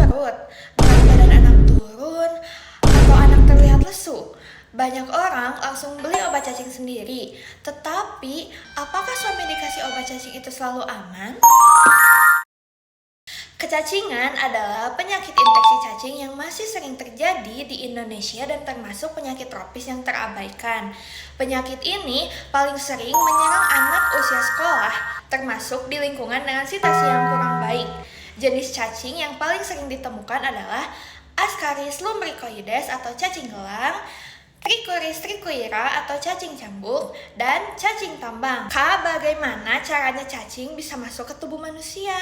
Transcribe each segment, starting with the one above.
larut, berat badan anak turun, atau anak terlihat lesu. Banyak orang langsung beli obat cacing sendiri. Tetapi, apakah suami dikasih obat cacing itu selalu aman? Kecacingan adalah penyakit infeksi cacing yang masih sering terjadi di Indonesia dan termasuk penyakit tropis yang terabaikan. Penyakit ini paling sering menyerang anak usia sekolah, termasuk di lingkungan dengan situasi yang kurang baik. Jenis cacing yang paling sering ditemukan adalah Ascaris lumbricoides atau cacing gelang, Trichuris trichuira atau cacing cambuk, dan cacing tambang. Bagaimana caranya cacing bisa masuk ke tubuh manusia?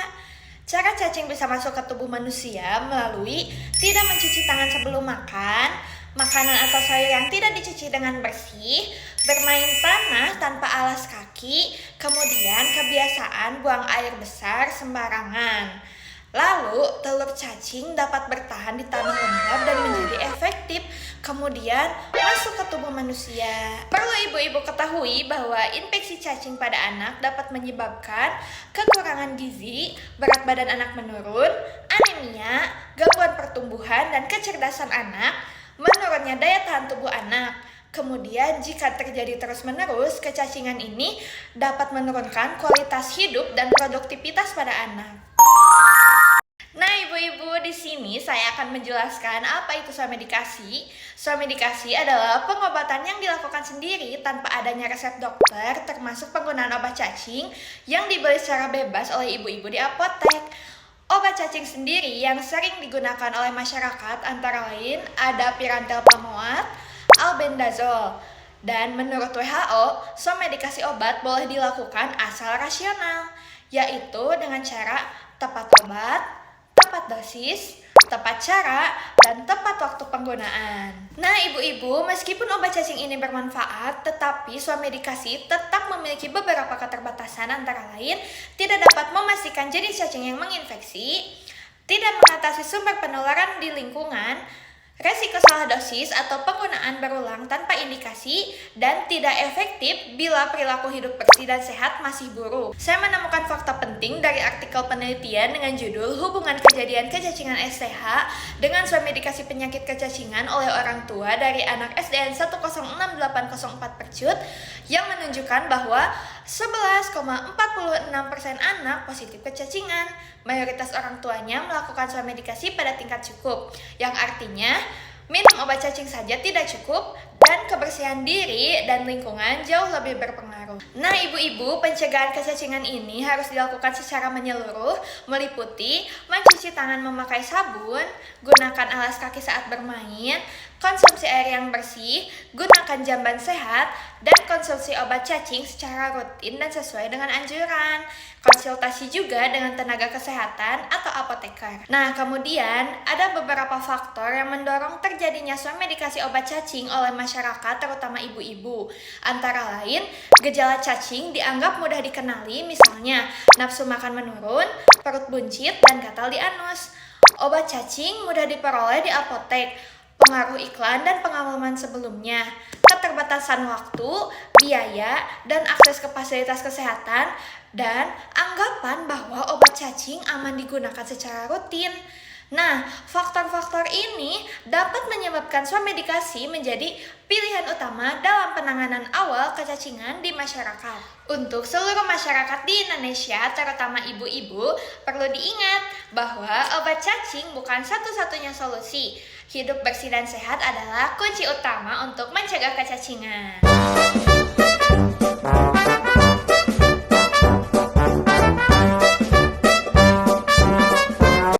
Cara cacing bisa masuk ke tubuh manusia melalui tidak mencuci tangan sebelum makan, makanan atau sayur yang tidak dicuci dengan bersih, bermain tanah tanpa alas kaki, kemudian kebiasaan buang air besar sembarangan. Lalu, telur cacing dapat bertahan di tanah lembab dan menjadi efektif, kemudian masuk ke tubuh manusia. Perlu ibu-ibu ketahui bahwa infeksi cacing pada anak dapat menyebabkan kekurangan gizi, berat badan anak menurun, anemia, gangguan pertumbuhan dan kecerdasan anak, menurunnya daya tahan tubuh anak. Kemudian jika terjadi terus-menerus, kecacingan ini dapat menurunkan kualitas hidup dan produktivitas pada anak. Nah, ibu-ibu, di sini saya akan menjelaskan apa itu swamedikasi. Swamedikasi adalah pengobatan yang dilakukan sendiri tanpa adanya resep dokter, termasuk penggunaan obat cacing yang dibeli secara bebas oleh ibu-ibu di apotek. Obat cacing sendiri yang sering digunakan oleh masyarakat antara lain ada pirantel pamoat, albendazole. Dan menurut WHO, swamedikasi obat boleh dilakukan asal rasional, yaitu dengan cara tepat obat, tepat dosis, tepat cara, dan tepat waktu penggunaan. Nah, ibu-ibu, meskipun obat cacing ini bermanfaat, tetapi swamedikasi tetap memiliki beberapa keterbatasan, antara lain tidak dapat memastikan jenis cacing yang menginfeksi, tidak mengatasi sumber penularan di lingkungan, resiko salah dosis atau penggunaan berulang tanpa indikasi, dan tidak efektif bila perilaku hidup bersih dan sehat masih buruk. Saya menemukan fakta penting dari artikel penelitian dengan judul Hubungan Kejadian Kecacingan STH dengan Swamedikasi Penyakit Kecacingan oleh Orang Tua dari anak SDN 106804 Percut yang menunjukkan bahwa 11,46% anak positif kecacingan. Mayoritas orang tuanya melakukan swamedikasi pada tingkat cukup, yang artinya minum obat cacing saja tidak cukup dan kebersihan diri dan lingkungan jauh lebih berpengaruh. Nah, ibu-ibu, pencegahan kecacingan ini harus dilakukan secara menyeluruh, meliputi mencuci tangan memakai sabun, gunakan alas kaki saat bermain, konsumsi air yang bersih, gunakan jamban sehat, dan konsumsi obat cacing secara rutin dan sesuai dengan anjuran. Konsultasi juga dengan tenaga kesehatan atau apoteker. Nah, kemudian ada beberapa faktor yang mendorong terjadinya swamedikasi obat cacing oleh masyarakat, terutama ibu-ibu. Antara lain, gejala cacing dianggap mudah dikenali, misalnya nafsu makan menurun, perut buncit, dan gatal di anus. Obat cacing mudah diperoleh di apotek, pengaruh iklan dan pengalaman sebelumnya, keterbatasan waktu, biaya, dan akses ke fasilitas kesehatan, dan anggapan bahwa obat cacing aman digunakan secara rutin. Nah, faktor-faktor ini dapat menyebabkan swamedikasi menjadi pilihan utama dalam penanganan awal kecacingan di masyarakat. Untuk seluruh masyarakat di Indonesia, terutama ibu-ibu, perlu diingat bahwa obat cacing bukan satu-satunya solusi. Hidup bersih dan sehat adalah kunci utama untuk mencegah kecacingan.